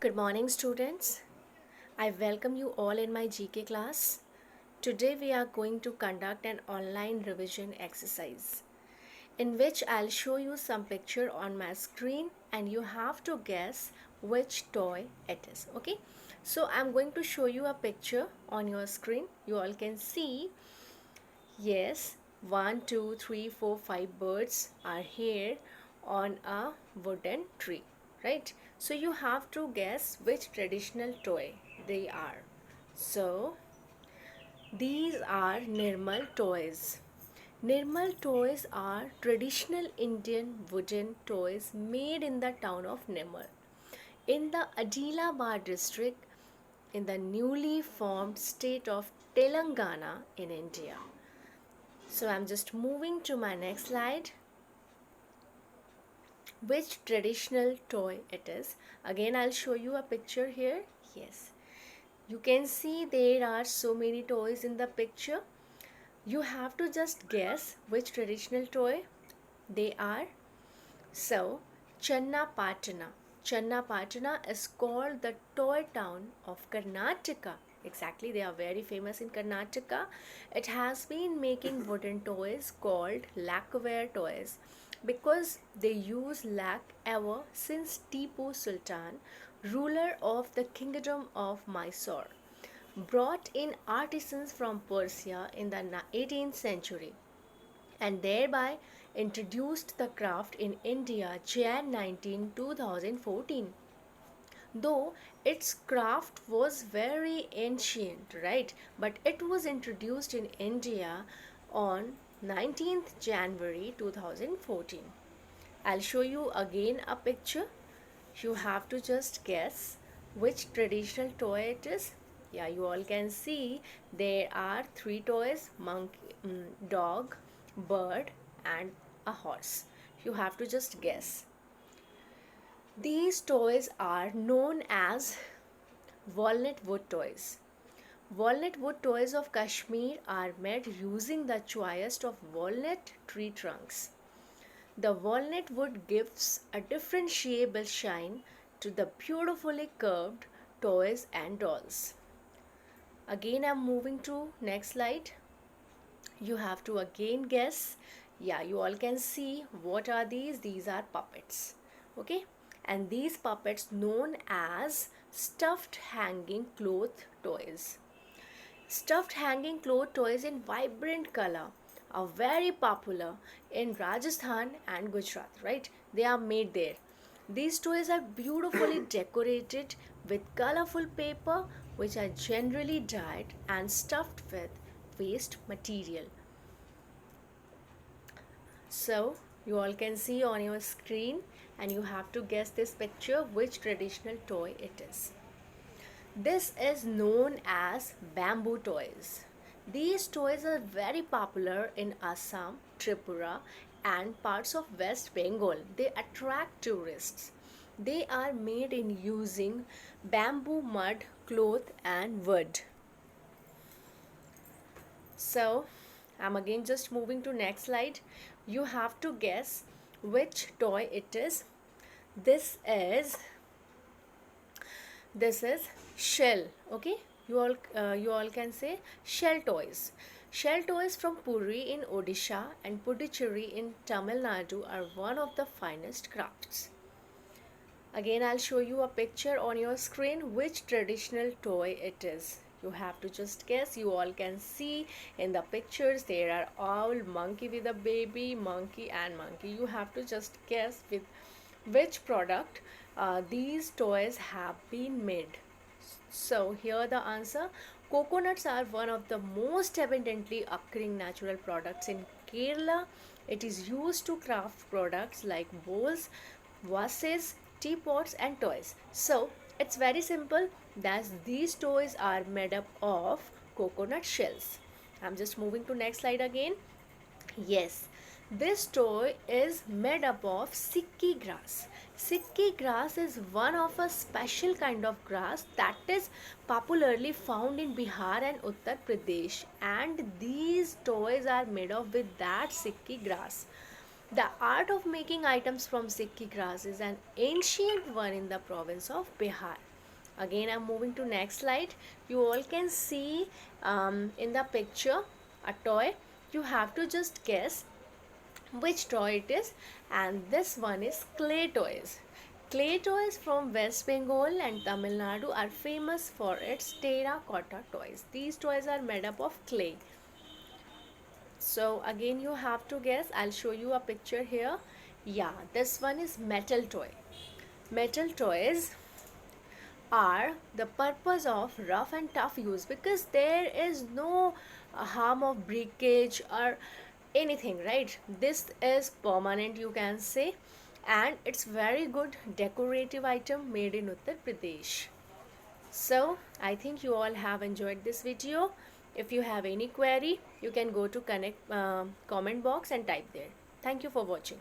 Good morning, students. I welcome you all in my GK class. Today we are going to conduct an online revision exercise in which I'll show you some picture on my screen and you have to guess which toy it is. Okay, so I'm going to show you a picture on your screen. You all can see, yes, one, two, three, four, five birds are here on a wooden tree, right? So you have to guess which traditional toy they are. So these are Nirmal toys. Nirmal toys are traditional Indian wooden toys made in the town of Nirmal in the Adilabad district in the newly formed state of Telangana in India. So I'm just moving to my next slide. Which traditional toy it is? Again, I'll show you a picture here. Yes, you can see there are so many toys in the picture. You have to just guess which traditional toy they are. So, Channapatna. Channapatna is called the toy town of Karnataka. Exactly, they are very famous in Karnataka. It has been making wooden toys called lacquerware toys because they use lac ever since Tipu Sultan, ruler of the kingdom of Mysore, brought in artisans from Persia in the 18th century and thereby introduced the craft in India Jan 19, 2014. Though its craft was very ancient, right? But it was introduced in India on 19th January 2014. I'll show you again a picture. You have to just guess which traditional toy it is. Yeah, you all can see there are three toys: monkey, dog, bird, and a horse. You have to just guess. These toys are known as walnut wood toys. Walnut wood toys of Kashmir are made using the choicest of walnut tree trunks. The walnut wood gives a different shape and shine to the beautifully curved toys and dolls. Again, I'm moving to next slide. You have to again guess. Yeah, you all can see what are these. These are puppets. Okay, and these puppets known as stuffed hanging cloth toys. Stuffed hanging cloth toys in vibrant color are very popular in Rajasthan and Gujarat, right? They are made there. These toys are beautifully decorated with colorful paper, which are generally dyed and stuffed with waste material. So, you all can see on your screen, and you have to guess this picture which traditional toy it is. This is known as bamboo toys. These toys are very popular in Assam, Tripura, and parts of West Bengal. They attract tourists. They are made in using bamboo, mud, cloth, and wood. So, I'm again just moving to next slide. You have to guess which toy it is. This is this is shell. Okay, you all can say shell toys. Shell toys from Puri in Odisha and Puducherry in Tamil Nadu are one of the finest crafts. Again, I'll show you a picture on your screen which traditional toy it is. You have to just guess. You all can see in the pictures there are all monkey with a baby, monkey and monkey. You have to just guess with which product these toys have been made. So here the answer: coconuts are one of the most abundantly occurring natural products in Kerala. It is used to craft products like bowls, vases, teapots and toys. So it's very simple that these toys are made up of coconut shells. I'm just moving to next slide again. Yes, this toy is made up of sikki grass. Sikki grass is one of a special kind of grass that is popularly found in Bihar and Uttar Pradesh, and these toys are made of with that sikki grass. The art of making items from sikki grass is an ancient one in the province of Bihar. Again, I'm moving to next slide. You all can see in the picture a toy. You have to just guess which toy it is, and this one is clay toys. Clay toys from West Bengal and Tamil Nadu are famous for its terracotta toys. These toys are made up of clay. So again you have to guess. I'll show you a picture here. Yeah, this one is metal toy. Metal toys are the purpose of rough and tough use because there is no harm of breakage or anything, right? This is permanent, you can say, and it's very good decorative item made in Uttar Pradesh. So I think you all have enjoyed this video. If you have any query, you can go to connect comment box and type there. Thank you for watching.